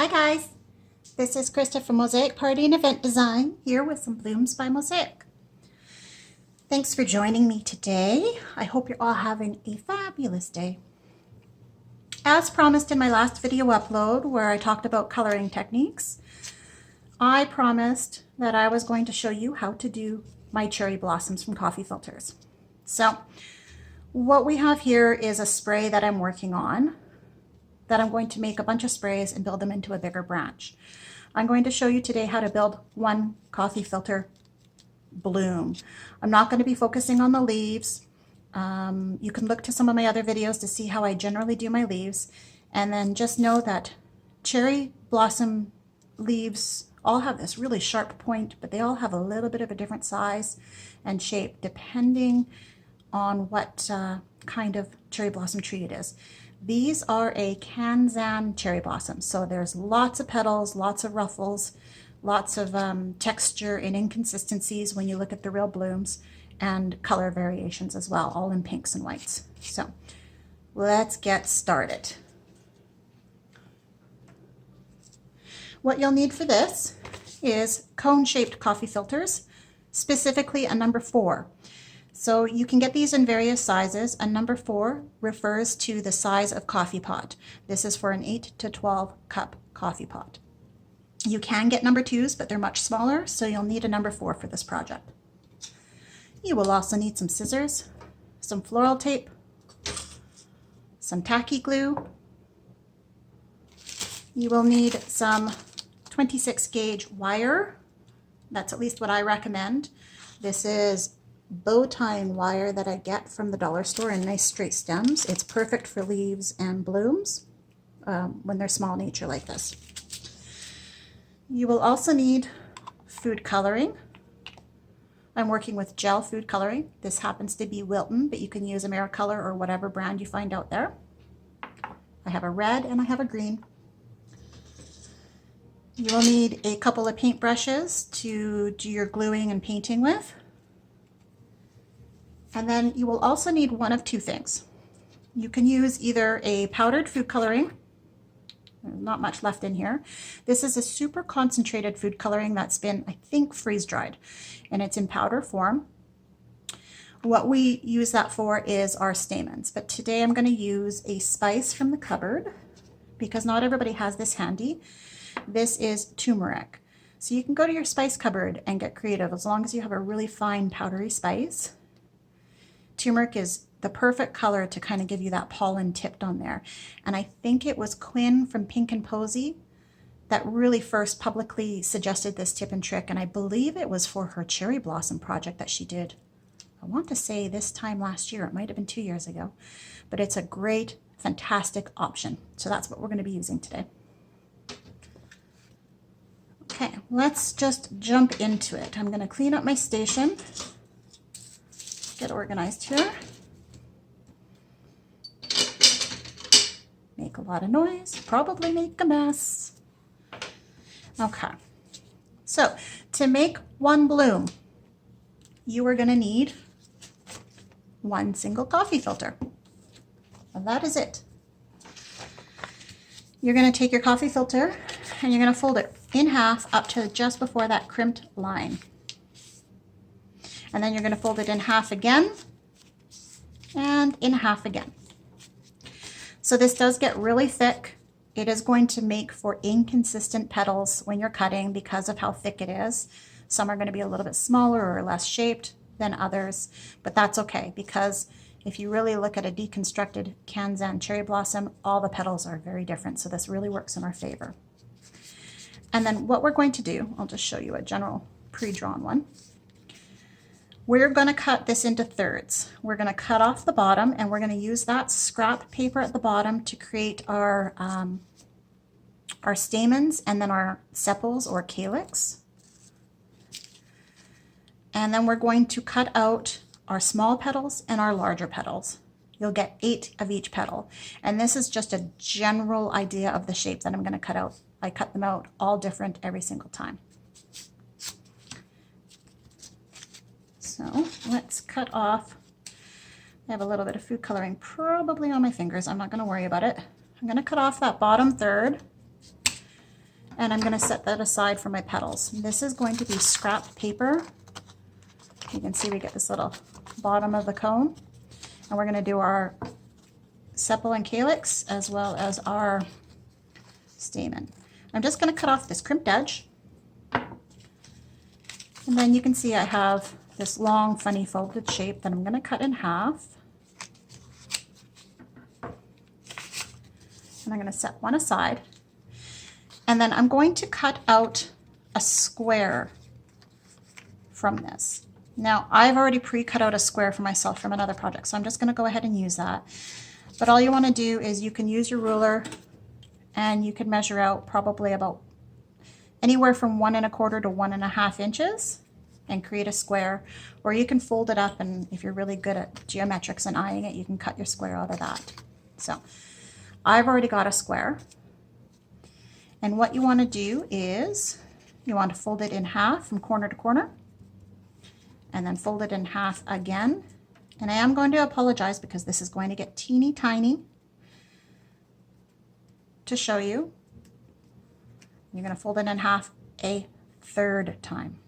Hi guys, this is Krista from Mosaic Party and Event Design, here with some blooms by Mosaic. Thanks for joining me today. I hope you're all having a fabulous day. As promised in my last video upload where I talked about coloring techniques, I promised that I was going to show you how to do my cherry blossoms from coffee filters. So what we have here is a spray that I'm working on, that I'm going to make a bunch of sprays and build them into a bigger branch. I'm going to show you today how to build one coffee filter bloom. I'm not going to be focusing on the leaves. You can look to some of my other videos to see how I generally do my leaves. And then just know that cherry blossom leaves all have this really sharp point, but they all have a little bit of a different size and shape depending on what kind of cherry blossom tree it is. These are a Kanzan cherry blossom, so there's lots of petals, lots of ruffles, lots of texture and inconsistencies when you look at the real blooms, and color variations as well, all in pinks and whites. So let's get started. What you'll need for this is cone-shaped coffee filters, specifically a number 4. So you can get these in various sizes. A number 4 refers to the size of coffee pot. This is for an 8 to 12 cup coffee pot. You can get number 2s, but they're much smaller, so you'll need a number 4 for this project. You will also need some scissors, some floral tape, some tacky glue. You will need some 26 gauge wire. That's at least what I recommend. This is bow tying wire that I get from the dollar store in nice straight stems. It's perfect for leaves and blooms when they're small nature like this. You will also need food coloring. I'm working with gel food coloring. This happens to be Wilton, but you can use AmeriColor or whatever brand you find out there. I have a red and I have a green. You will need a couple of paint brushes to do your gluing and painting with. And then you will also need one of two things. You can use either a powdered food coloring. There's not much left in here. This is a super concentrated food coloring that's been, I think, freeze dried, and it's in powder form. What we use that for is our stamens, but today I'm going to use a spice from the cupboard because not everybody has this handy. This is turmeric. So you can go to your spice cupboard and get creative as long as you have a really fine powdery spice. Turmeric is the perfect color to kind of give you that pollen tipped on there. And I think it was Quinn from Pink and POSEY that really first publicly suggested this tip and trick. And I believe it was for her cherry blossom project that she did. I want to say this time last year. It might have been 2 years ago. But it's a great, fantastic option. So that's what we're going to be using today. Okay, let's just jump into it. I'm going to clean up my station. Get organized here. Make a lot of noise, probably make a mess. Okay, so to make one bloom, you are going to need one single coffee filter. And that is it. You're going to take your coffee filter and you're going to fold it in half up to just before that crimped line. And then you're going to fold it in half again and in half again. So this does get really thick. It is going to make for inconsistent petals when you're cutting because of how thick it is. Some are going to be a little bit smaller or less shaped than others, but that's okay because if you really look at a deconstructed Kanzan cherry blossom, all the petals are very different. So this really works in our favor. And then what we're going to do, I'll just show you a general pre-drawn one. We're going to cut this into thirds. We're going to cut off the bottom and we're going to use that scrap paper at the bottom to create our stamens and then our sepals or calyx. And then we're going to cut out our small petals and our larger petals. You'll get 8 of each petal. And this is just a general idea of the shape that I'm going to cut out. I cut them out all different every single time. So let's cut off. I have a little bit of food coloring probably on my fingers. I'm not going to worry about it. I'm going to cut off that bottom third And I'm going to set that aside for my petals. This is going to be scrap paper. You can see we get this little bottom of the cone. And we're going to do our sepal and calyx as well as our stamen. I'm just going to cut off this crimped edge. And then you can see I have this long, funny folded shape that I'm going to cut in half. And I'm going to set one aside. And then I'm going to cut out a square from this. Now, I've already pre-cut out a square for myself from another project, so I'm just going to go ahead and use that. But all you want to do is you can use your ruler and you can measure out probably about anywhere from 1 1/4 to 1 1/2 inches and create a square, or you can fold it up, and if you're really good at geometrics and eyeing it, you can cut your square out of that. So I've already got a square, and what you want to do is you want to fold it in half from corner to corner and then fold it in half again. And I am going to apologize because this is going to get teeny tiny to show you. You're going to fold it in half a third time.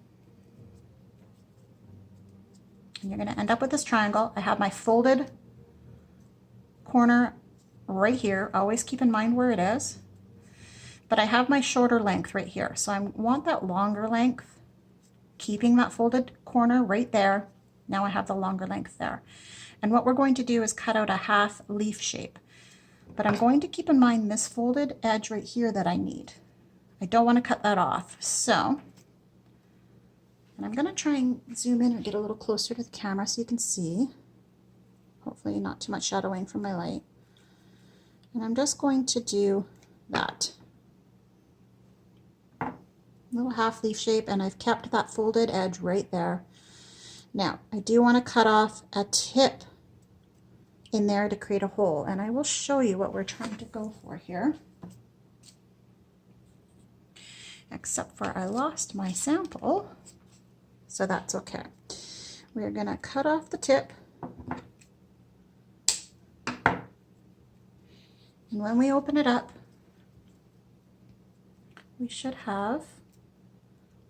And you're going to end up with this triangle. I have my folded corner right here. Always keep in mind where it is. But I have my shorter length right here. So I want that longer length, keeping that folded corner right there. Now I have the longer length there. And what we're going to do is cut out a half leaf shape. But I'm going to keep in mind this folded edge right here that I need. I don't want to cut that off. So, and I'm going to try and zoom in and get a little closer to the camera so you can see. Hopefully not too much shadowing from my light. And I'm just going to do that. Little half leaf shape, and I've kept that folded edge right there. Now, I do want to cut off a tip in there to create a hole, and I will show you what we're trying to go for here. Except for I lost my sample, so that's okay. We're going to cut off the tip, and when we open it up, we should have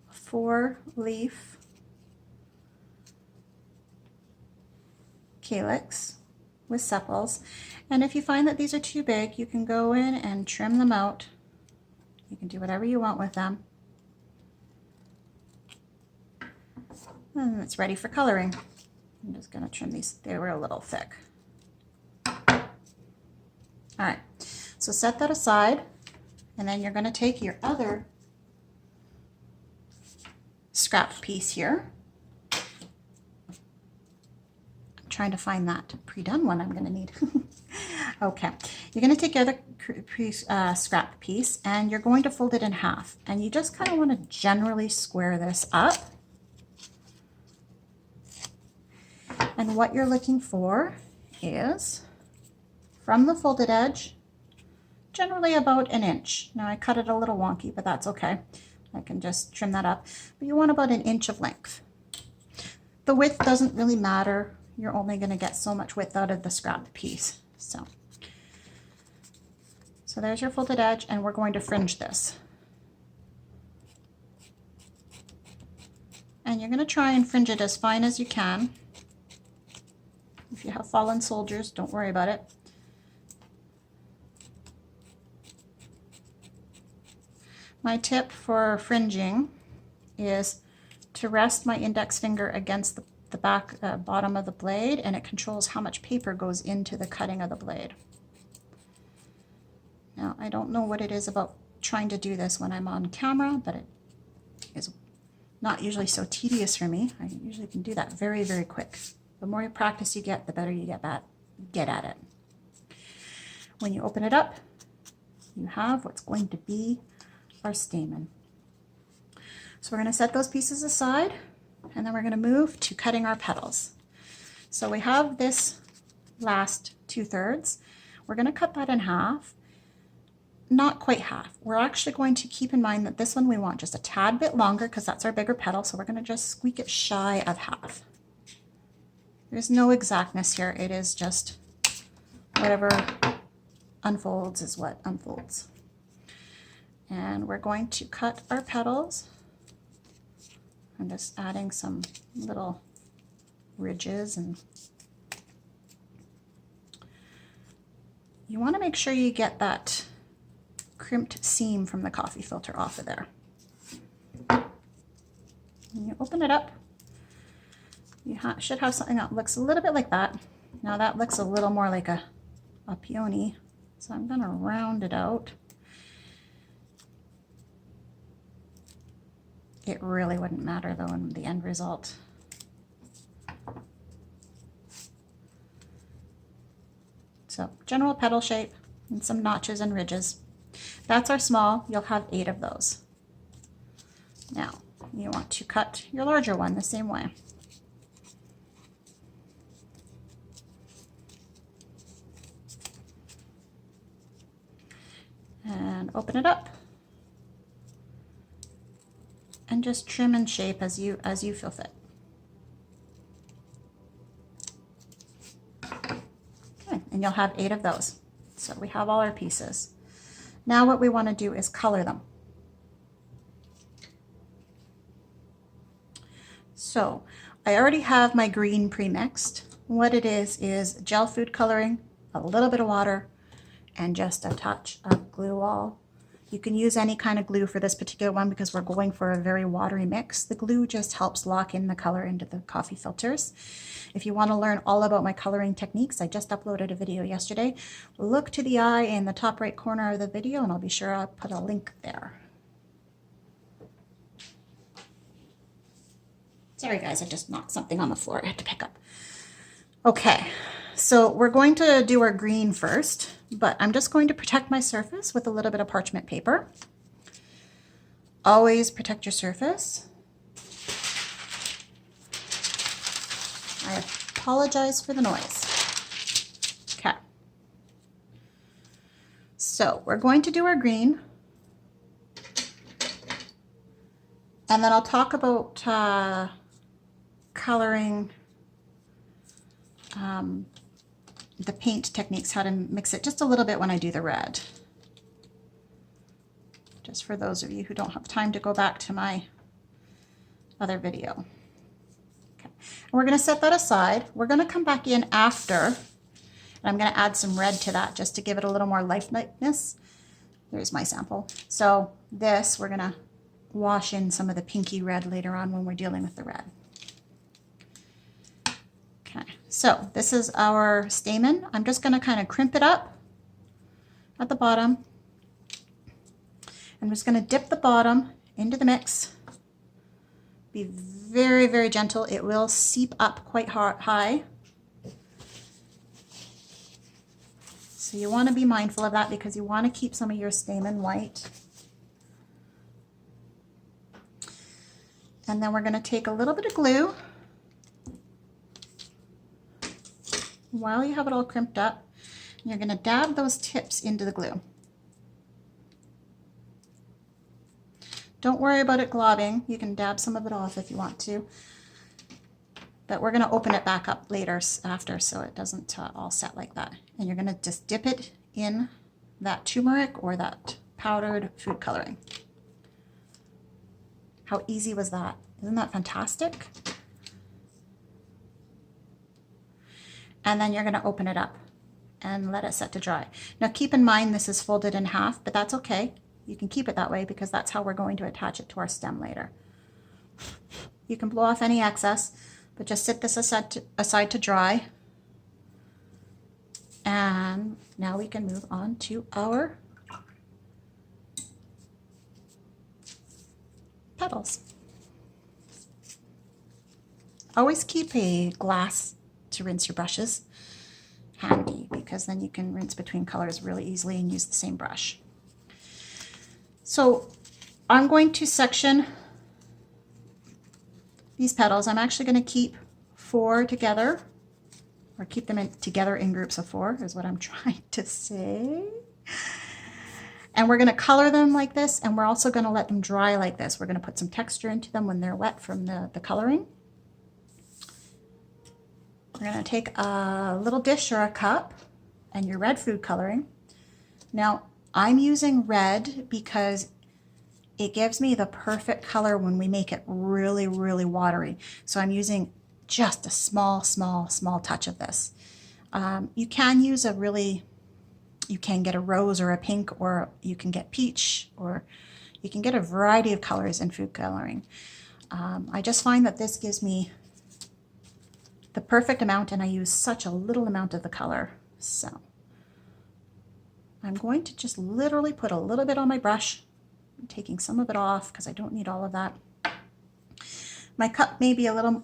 a 4-leaf calyx with sepals. And if you find that these are too big, you can go in and trim them out. You can do whatever you want with them. And it's ready for coloring. I'm just going to trim these. They were a little thick. All right, so set that aside. And then you're going to take your other scrap piece here. I'm trying to find that pre-done one I'm going to need. Okay, you're going to take your other scrap piece and you're going to fold it in half. And you just kind of want to generally square this up. And what you're looking for is from the folded edge, generally about 1 inch. Now I cut it a little wonky, but that's okay. I can just trim that up. But you want about 1 inch of length. The width doesn't really matter. You're only going to get so much width out of the scrap piece. So there's your folded edge, and we're going to fringe this. And you're going to try and fringe it as fine as you can. If you have fallen soldiers, don't worry about it. My tip for fringing is to rest my index finger against the back bottom of the blade, and it controls how much paper goes into the cutting of the blade. Now, I don't know what it is about trying to do this when I'm on camera, but it is not usually so tedious for me. I usually can do that very, very quick. The more practice you get, the better you get at it. When you open it up, you have what's going to be our stamen. So we're going to set those pieces aside, and then we're going to move to cutting our petals. So we have this last 2/3. We're going to cut that in half. Not quite half. We're actually going to keep in mind that this one we want just a tad bit longer because that's our bigger petal, so we're going to just squeak it shy of half. There's no exactness here. It is just whatever unfolds is what unfolds. And we're going to cut our petals. I'm just adding some little ridges, and you want to make sure you get that crimped seam from the coffee filter off of there. And you open it up. You should have something that looks a little bit like that. Now that looks a little more like a peony, so I'm going to round it out. It really wouldn't matter though in the end result. So general petal shape and some notches and ridges. That's our small. You'll have 8 of those. Now you want to cut your larger one the same way. And open it up. And just trim and shape as you feel fit. Okay, and you'll have 8 of those. So we have all our pieces. Now what we want to do is color them. So I already have my green pre-mixed. What it is gel food coloring, a little bit of water, and just a touch of glue all. You can use any kind of glue for this particular one because we're going for a very watery mix. The glue just helps lock in the color into the coffee filters. If you want to learn all about my coloring techniques, I just uploaded a video yesterday. Look to the eye in the top right corner of the video, and I'll be sure I'll put a link there. Sorry guys, I just knocked something on the floor I had to pick up. Okay, so we're going to do our green first, but I'm just going to protect my surface with a little bit of parchment paper. Always protect your surface. I apologize for the noise. Okay. So we're going to do our green. And then I'll talk about coloring the paint techniques, how to mix it just a little bit when I do the red. Just for those of you who don't have time to go back to my other video. Okay. And we're going to set that aside. We're going to come back in after, and I'm going to add some red to that just to give it a little more lifelikeliness. There's my sample. So this, we're going to wash in some of the pinky red later on when we're dealing with the red. Okay, so this is our stamen. I'm just going to kind of crimp it up at the bottom. I'm just going to dip the bottom into the mix. Be very, very gentle. It will seep up quite high. So you want to be mindful of that because you want to keep some of your stamen white. And then we're going to take a little bit of glue while you have it all crimped up. And you're going to dab those tips into the glue. Don't worry about it globbing. You can dab some of it off if you want to. But we're going to open it back up later after so it doesn't all set like that. And you're going to just dip it in that turmeric or that powdered food coloring. How easy was that? Isn't that fantastic? And then you're going to open it up and let it set to dry. Now keep in mind this is folded in half, but that's okay. You can keep it that way because that's how we're going to attach it to our stem later. You can blow off any excess, but just sit this aside to dry. And now we can move on to our petals. Always keep a glass to rinse your brushes handy because then you can rinse between colors really easily and use the same brush. So I'm going to section these petals. I'm actually going to keep 4 together, or keep them together in groups of 4 is what I'm trying to say. And we're going to color them like this, and we're also going to let them dry like this. We're going to put some texture into them when they're wet from the coloring. We're going to take a little dish or a cup and your red food coloring. Now, I'm using red because it gives me the perfect color when we make it really, really watery. So I'm using just a small, small, small touch of this. You can use you can get a rose or a pink, or you can get peach, or you can get a variety of colors in food coloring. I just find that this gives me the perfect amount, and I use such a little amount of the color. So I'm going to just literally put a little bit on my brush. I'm taking some of it off because I don't need all of that. My cup may be a little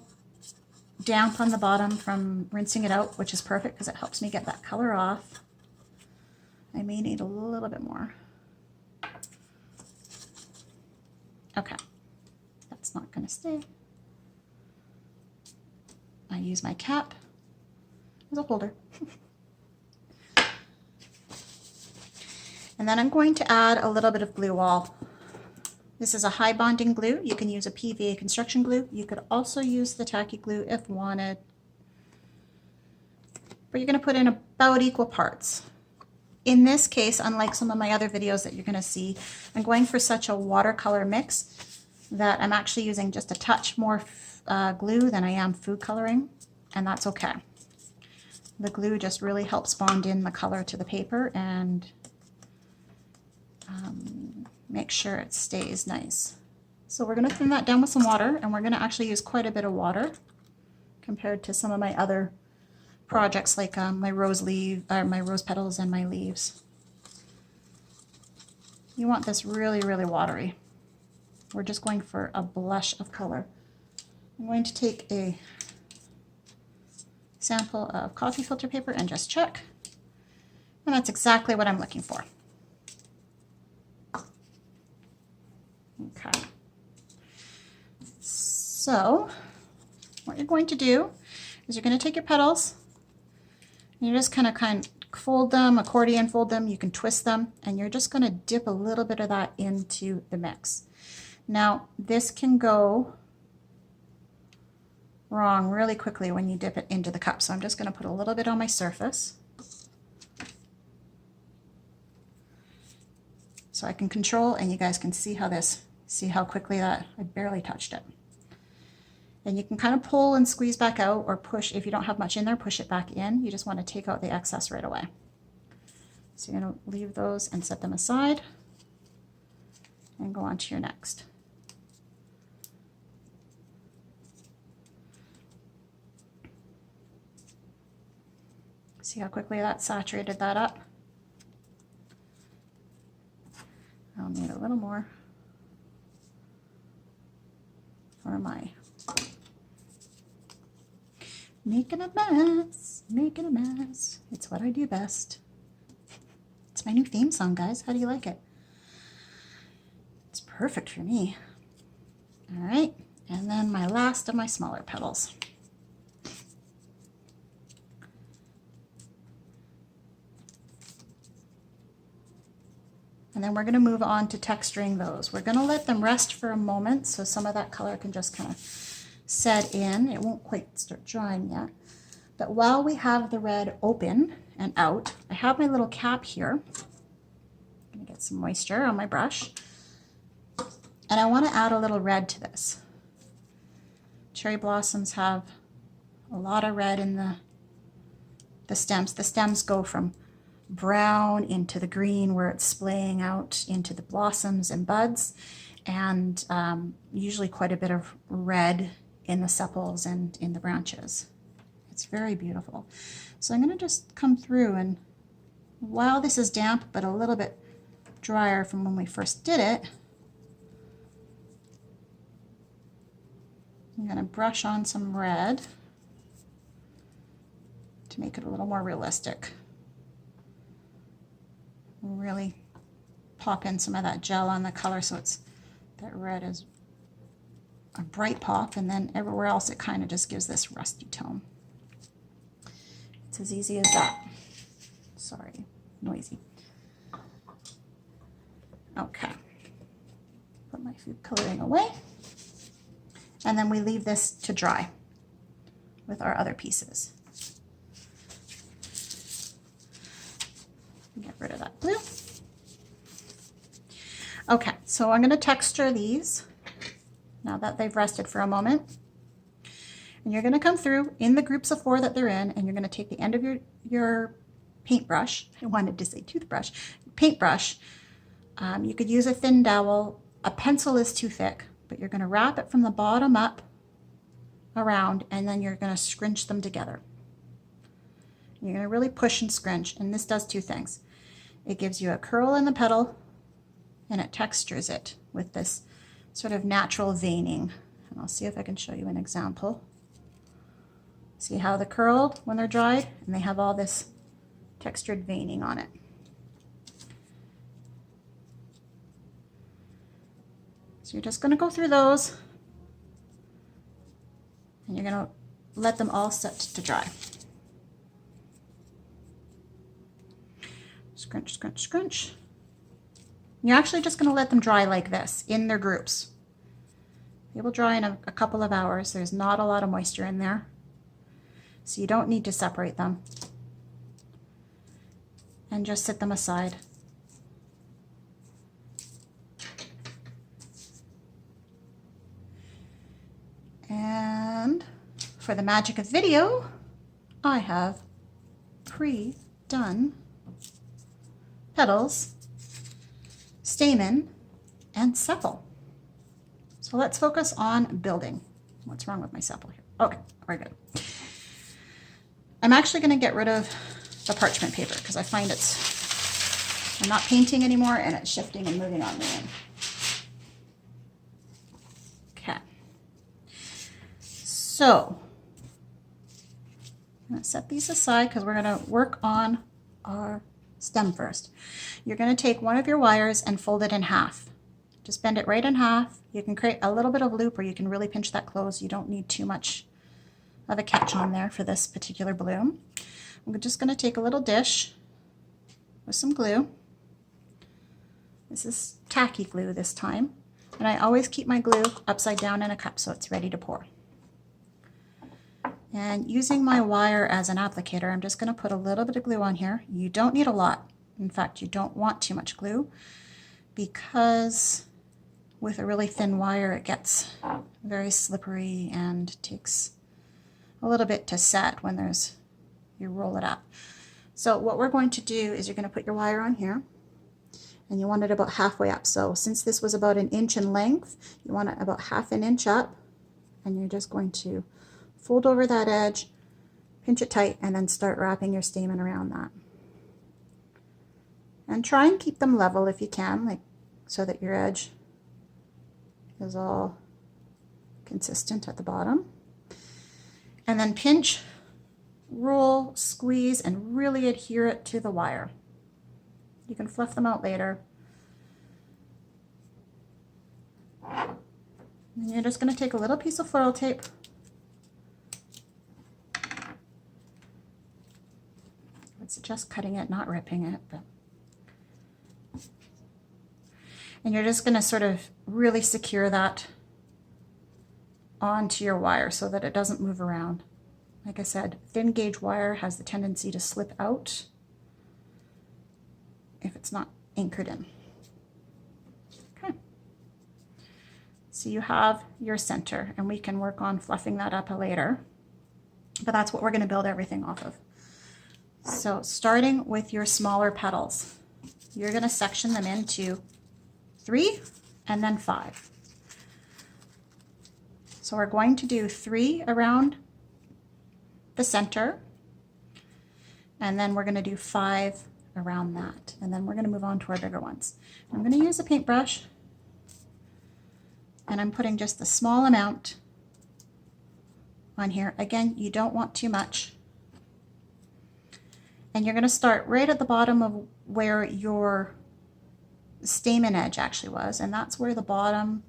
damp on the bottom from rinsing it out, which is perfect because it helps me get that color off. I may need a little bit more. Okay, that's not going to stay. I use my cap as a holder. And then I'm going to add a little bit of glue wall. This is a high bonding glue. You can use a PVA construction glue. You could also use the tacky glue if wanted. But you're going to put in about equal parts. In this case, unlike some of my other videos that you're going to see, I'm going for such a watercolor mix that I'm actually using just a touch more glue than I am food coloring, and that's okay. The glue just really helps bond in the color to the paper and make sure it stays nice. So we're going to thin that down with some water, and we're going to actually use quite a bit of water compared to some of my other projects like my rose petals and my leaves. You want this really, really watery. We're just going for a blush of color. I'm going to take a sample of coffee filter paper and just check. And that's exactly what I'm looking for. Okay. So what you're going to do is you're going to take your petals and you're just kind of fold them, accordion fold them, you can twist them, and you're just going to dip a little bit of that into the mix. Now, this can go wrong really quickly when you dip it into the cup, so I'm just going to put a little bit on my surface so I can control, and you guys can see how quickly that, I barely touched it. And you can kind of pull and squeeze back out, or push, if you don't have much in there, push it back in. You just want to take out the excess right away. So you're going to leave those and set them aside and go on to your next. See how quickly that saturated that up? I'll need a little more for my making a mess, making a mess. It's what I do best. It's my new theme song, guys. How do you like it? It's perfect for me. All right, and then my last of my smaller petals. And then we're going to move on to texturing those. We're going to let them rest for a moment so some of that color can just kind of set in. It won't quite start drying yet. But while we have the red open and out, I have my little cap here. I'm going to get some moisture on my brush. And I want to add a little red to this. Cherry blossoms have a lot of red in the stems. The stems go from brown into the green where it's splaying out into the blossoms and buds, and usually quite a bit of red in the sepals and in the branches. It's very beautiful. So I'm going to just come through, and while this is damp but a little bit drier from when we first did it, I'm going to brush on some red to make it a little more realistic. Really pop in some of that gel on the color so it's that red is a bright pop, and then everywhere else it kind of just gives this rusty tone. It's as easy as that. Sorry, noisy. Okay, put my food coloring away, and then we leave this to dry with our other pieces. Get rid of that blue. Okay, so I'm going to texture these now that they've rested for a moment. And you're going to come through in the groups of 4 that they're in, and you're going to take the end of your paintbrush. I wanted to say toothbrush. Paintbrush. You could use a thin dowel. A pencil is too thick, but you're going to wrap it from the bottom up around, and then you're going to scrunch them together. You're going to really push and scrunch, and this does 2 things. It gives you a curl in the petal, and it textures it with this sort of natural veining. And I'll see if I can show you an example. See how the curl when they're dried, and they have all this textured veining on it. So you're just going to go through those, and you're going to let them all set to dry. Scrunch, scrunch, scrunch. You're actually just going to let them dry like this in their groups. They will dry in a couple of hours. There's not a lot of moisture in there, so you don't need to separate them. And just set them aside. And for the magic of video, I have pre-done petals, stamen, and sepal. So let's focus on building. What's wrong with my sepal here? Okay, we're good. I'm actually going to get rid of the parchment paper because I find I'm not painting anymore and it's shifting and moving on me. Okay. So I'm going to set these aside because we're going to work on our stem first. You're going to take one of your wires and fold it in half. Just bend it right in half. You can create a little bit of loop, or you can really pinch that close. You don't need too much of a catch on there for this particular bloom. I'm just going to take a little dish with some glue. This is tacky glue this time, and I always keep my glue upside down in a cup so it's ready to pour. And using my wire as an applicator, I'm just going to put a little bit of glue on here. You don't need a lot. In fact, you don't want too much glue because with a really thin wire it gets very slippery and takes a little bit to set when you roll it up. So what we're going to do is you're going to put your wire on here, and you want it about halfway up. So since this was about 1 inch in length, you want it about ½ an inch up, and you're just going to fold over that edge, pinch it tight, and then start wrapping your stamen around that. And try and keep them level if you can, like so that your edge is all consistent at the bottom. And then pinch, roll, squeeze, and really adhere it to the wire. You can fluff them out later. And you're just going to take a little piece of foil tape, I would suggest cutting it, not ripping it, and you're just going to sort of really secure that onto your wire so that it doesn't move around. Like I said, thin gauge wire has the tendency to slip out if it's not anchored in. Okay. So you have your center, and we can work on fluffing that up later, but that's what we're going to build everything off of. So starting with your smaller petals, you're going to section them into 3 and then 5. So we're going to do 3 around the center, and then we're going to do 5 around that, and then we're going to move on to our bigger ones. I'm going to use a paintbrush, and I'm putting just a small amount on here. Again, you don't want too much. And you're going to start right at the bottom of where your stamen edge actually was, and that's where the bottom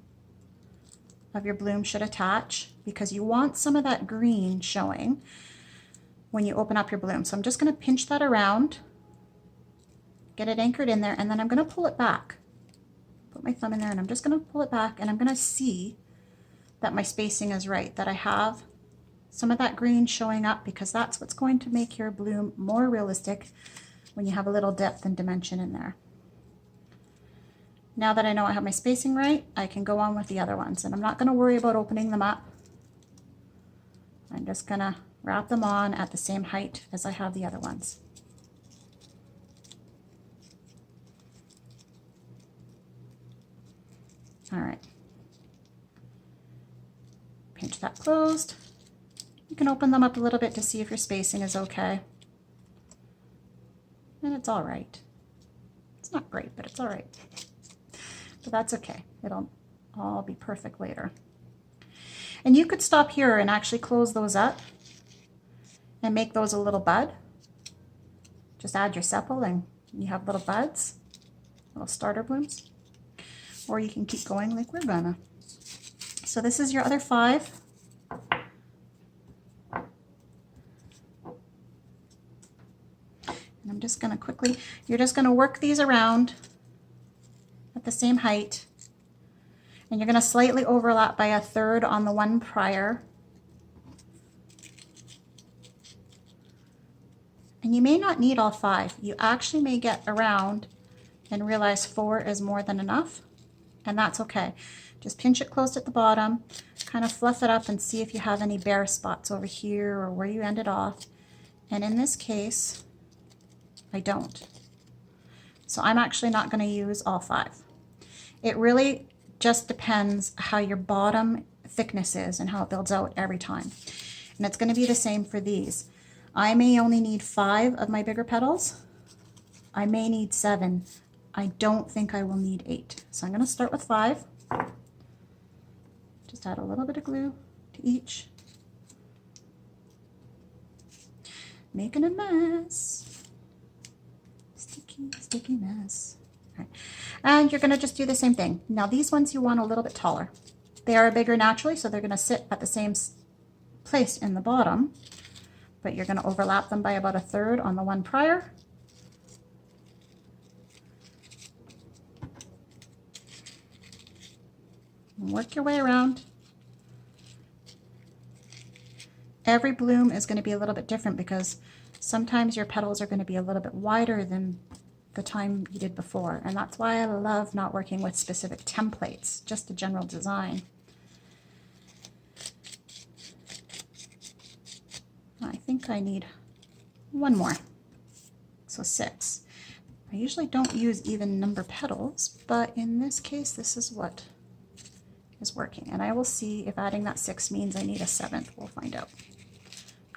of your bloom should attach, because you want some of that green showing when you open up your bloom. So I'm just going to pinch that around, get it anchored in there, and then I'm going to pull it back. Put my thumb in there, and I'm just going to pull it back, and I'm going to see that my spacing is right, that I have some of that green showing up, because that's what's going to make your bloom more realistic when you have a little depth and dimension in there. Now that I know I have my spacing right, I can go on with the other ones, and I'm not going to worry about opening them up. I'm just going to wrap them on at the same height as I have the other ones. All right. Pinch that closed. You can open them up a little bit to see if your spacing is okay. And it's all right. It's not great, but it's all right. But that's okay. It'll all be perfect later. And you could stop here and actually close those up and make those a little bud. Just add your sepal and you have little buds, little starter blooms. Or you can keep going like we're gonna. So this is your other 5. And I'm just gonna quickly, you're just gonna work these around at the same height. And you're gonna slightly overlap by 1/3 on the one prior. And you may not need all 5. You actually may get around and realize 4 is more than enough. And that's okay. Just pinch it closed at the bottom, kind of fluff it up and see if you have any bare spots over here or where you ended off. And in this case, I don't. So I'm actually not going to use all 5. It really just depends how your bottom thickness is and how it builds out every time. And it's going to be the same for these. I may only need 5 of my bigger petals. I may need 7. I don't think I will need 8. So I'm going to start with 5. Just add a little bit of glue to each. Making a mess. Sticky, sticky mess. All right. And you're going to just do the same thing. Now these ones you want a little bit taller. They are bigger naturally, so they're going to sit at the same place in the bottom. But you're going to overlap them by about 1/3 on the one prior. Work your way around. Every bloom is going to be a little bit different because sometimes your petals are going to be a little bit wider than the time you did before. And that's why I love not working with specific templates, just a general design. I think I need 1 more. So 6. I usually don't use even number petals, but in this case, this is what is working. And I will see if adding that 6 means I need a 7th. We'll find out.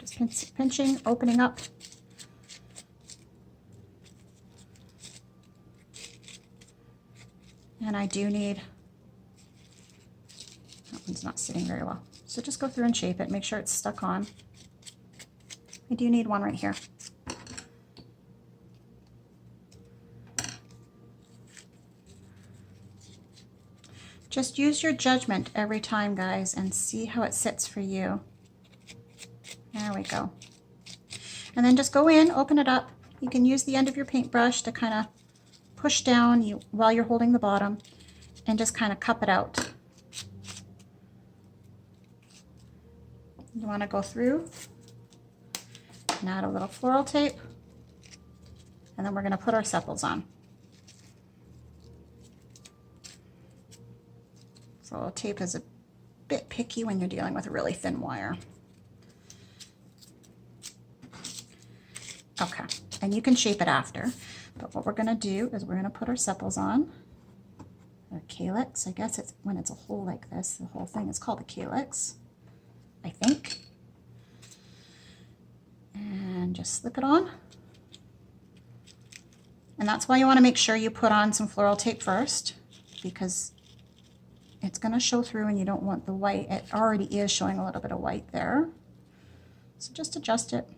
Just pinching, opening up. And I do need, that one's not sitting very well. So just go through and shape it, make sure it's stuck on. I do need 1 right here. Just use your judgment every time, guys, and see how it sits for you. There we go. And then just go in, open it up. You can use the end of your paintbrush to kind of push down while you're holding the bottom and just kind of cup it out. You want to go through and add a little floral tape, and then we're going to put our sepals on. So tape is a bit picky when you're dealing with a really thin wire. Okay, and you can shape it after, but what we're going to do is we're going to put our sepals on, or calyx. I guess it's when it's a hole like this, the whole thing is called a calyx, I think. And just slip it on. And that's why you want to make sure you put on some floral tape first, because it's going to show through and you don't want the white. It already is showing a little bit of white there. So just adjust it.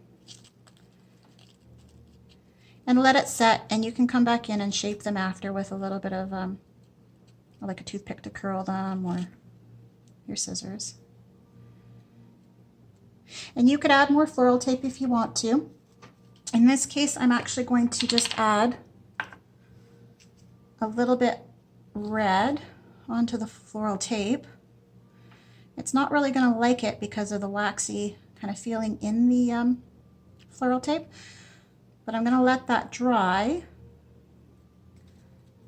And let it set, and you can come back in and shape them after with a little bit of like a toothpick to curl them, or your scissors. And you could add more floral tape if you want to. In this case, I'm actually going to just add a little bit red onto the floral tape. It's not really going to like it because of the waxy kind of feeling in the floral tape, but I'm going to let that dry,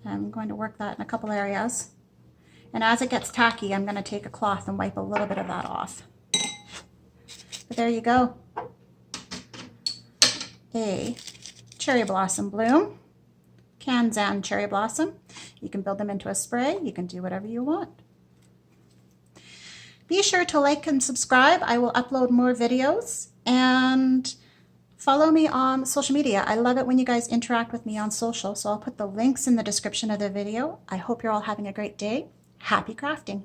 I'm going to work that in a couple areas. And as it gets tacky, I'm going to take a cloth and wipe a little bit of that off. But there you go. A cherry blossom bloom. Kanzan cherry blossom. You can build them into a spray. You can do whatever you want. Be sure to like and subscribe. I will upload more videos, and follow me on social media. I love it when you guys interact with me on social, so I'll put the links in the description of the video. I hope you're all having a great day. Happy crafting.